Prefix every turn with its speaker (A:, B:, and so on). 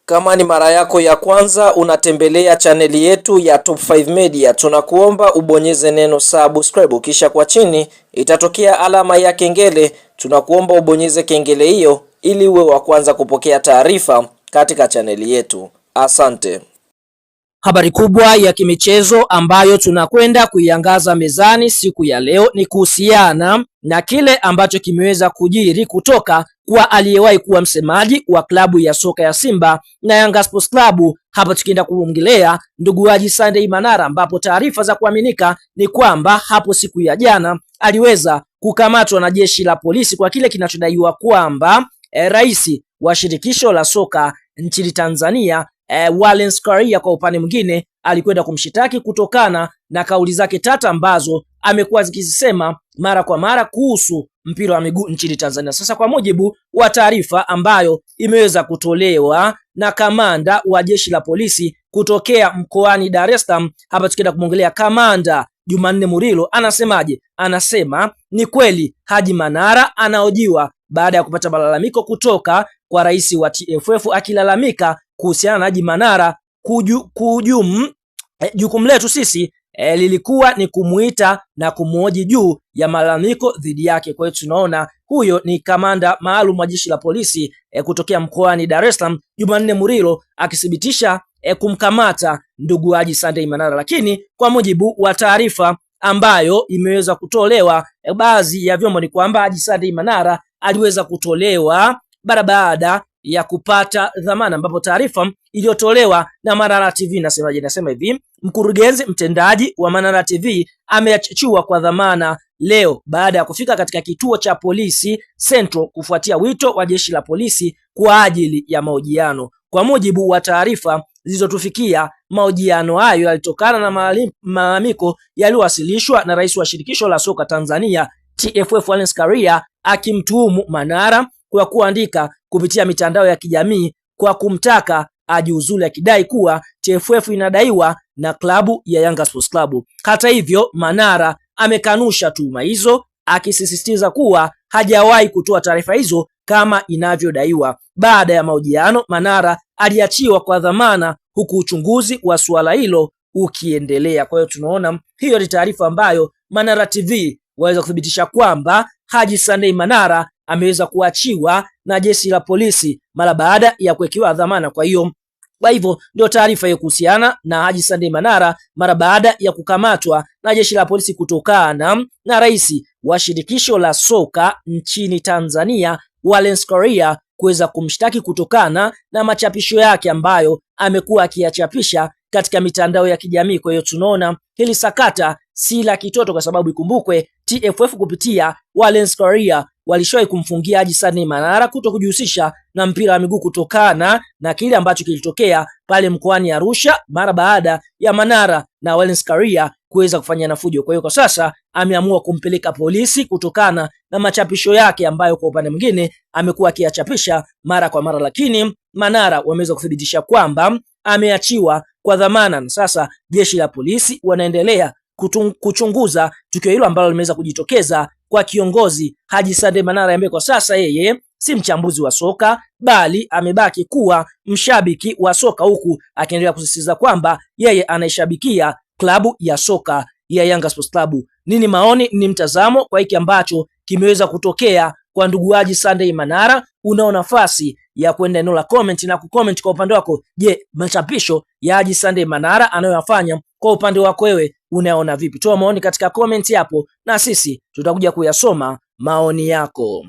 A: Kama ni mara yako ya kwanza unatembelea chaneli yetu ya Top 5 Media, tunakuomba ubonyeze neno subscribe, kisha kwa chini itatokea alama ya kengele. Tunakuomba ubonyeze kengele hiyo ili uwe wa kwanza kupokea taarifa katika chaneli yetu. Asante.
B: Habari kubwa ya kimichezo ambayo tunakwenda kuiangaza mezani siku ya leo ni kuhusiana na kile ambacho kimeweza kujiri kutoka kwa aliyewahi kuwa msemaji wa klabu ya soka ya Simba na Yanga Sports Club. Hapa tukienda kuongelea ndugu Haji Sunday Manara, ambapo taarifa za kuaminika ni kwamba hapo siku ya jana aliweza kukamatwa na jeshi la polisi kwa kile kinachodaiwa kwamba rais wa shirikisho la soka nchini Tanzania Wallace Karia kwa upande mwingine alikwenda kumshitaki kutokana na kauli zake tata ambazo amekuwa zikisema mara kwa mara kuhusu mpira wa miguu nchini Tanzania. Sasa kwa mujibu wa taarifa ambayo imeweza kutolewa na kamanda wa jeshi la polisi kutokea mkoani Dar es Salaam, hapa tukienda kumwongelea Kamanda Jumanne Murilo, anasemaje? Anasema ni kweli Haji Manara anaojiwa baada ya kupata malalamiko kutoka kwa rais wa TFF akilalamika kuhusiana na Haji Manara jukumu letu sisi lilikuwa ni kumuita na kumhoji juu ya malalamiko dhidi yake. Kwa hiyo tunaona huyo ni kamanda maalum wa jeshi la polisi kutokea mkoani Dar es Salaam, Jumanne Murilo, akithibitisha kumkamata ndugu Haji Sunday Manara. Lakini kwa mujibu wa taarifa ambayo imeweza kutolewa baadhi ya vyombo ni kwamba Haji Sunday Manara aliweza kutolewa baada ya kupata dhamana, ambapo taarifa iliyotolewa na Manara TV inasema hivi: mkurugenzi mtendaji wa Manara TV ameachiwa kwa dhamana leo baada ya kufika katika kituo cha polisi Central kufuatia wito wa jeshi la polisi kwa ajili ya mahojiano. Kwa mujibu wa taarifa zilizotufikia, mahojiano hayo yalitokana na malalamiko yaliyowasilishwa na rais wa shirikisho la soka Tanzania TFF Wallace Karia akimtuhumu Manara kwa kuandika kupitia mitandao ya kijamii kwa kumtaka ajiuzulu, akidai kuwa TFF inadaiwa na klabu ya Yanga Sports Club. Hata hivyo, Manara amekanusha tuhuma hizo, akisisitiza kuwa hajawahi kutoa taarifa hizo kama inavyodaiwa. Baada ya mahojiano, Manara aliachiwa kwa dhamana huku uchunguzi wa suala hilo ukiendelea. Kwa hiyo tunaona hiyo ni taarifa ambayo Manara TV waweza kuthibitisha kwamba Haji Sunday Manara ameweza kuachiwa na jeshi la polisi mara baada ya kuwekewa dhamana. Kwa hivyo ndio taarifa hiyo kuhusiana na Haji Sunday Manara mara baada ya kukamatwa na jeshi la polisi kutokana na rais wa shirikisho la soka nchini Tanzania Wallace Karia kuweza kumshtaki kutokana na machapisho yake ambayo amekuwa akiyachapisha katika mitandao ya kijamii. Kwa hiyo tunaona hili sakata si la kitoto, kwa sababu ikumbukwe TFF kupitia Wallace Karia walishawahi kumfungia Haji Sunday Manara kuto kujihusisha na mpira wa miguu kutokana na kile ambacho kilitokea pale mkoani Arusha mara baada ya Manara na Wallace Karia kuweza kufanya fujo. Kwa hiyo kwa sasa ameamua kumpeleka polisi kutokana na machapisho yake ambayo kwa upande mwingine amekuwa akiyachapisha mara kwa mara, lakini Manara wameweza kuthibitisha kwamba ameachiwa kwa dhamana, na sasa jeshi la polisi wanaendelea kuchunguza tukio hilo ambalo limeweza kujitokeza kwa kiongozi Haji Sunday Manara, ambaye kwa sasa yeye si mchambuzi wa soka bali amebaki kuwa mshabiki wa soka, huku akiendelea kusisitiza kwamba yeye anaishabikia klabu ya soka ya Yanga Sports Club. Nini maoni, ni mtazamo kwa hiki ambacho kimeweza kutokea kwa ndugu Haji Sunday Manara? Unao nafasi ya kwenda eneo la comment na kucomment kwa upande wako. Je, machapisho ya Haji Sunday Manara anayoyafanya kwa upande wako wewe unaona vipi? Toa maoni katika comment hapo na sisi tutakuja kuyasoma maoni yako.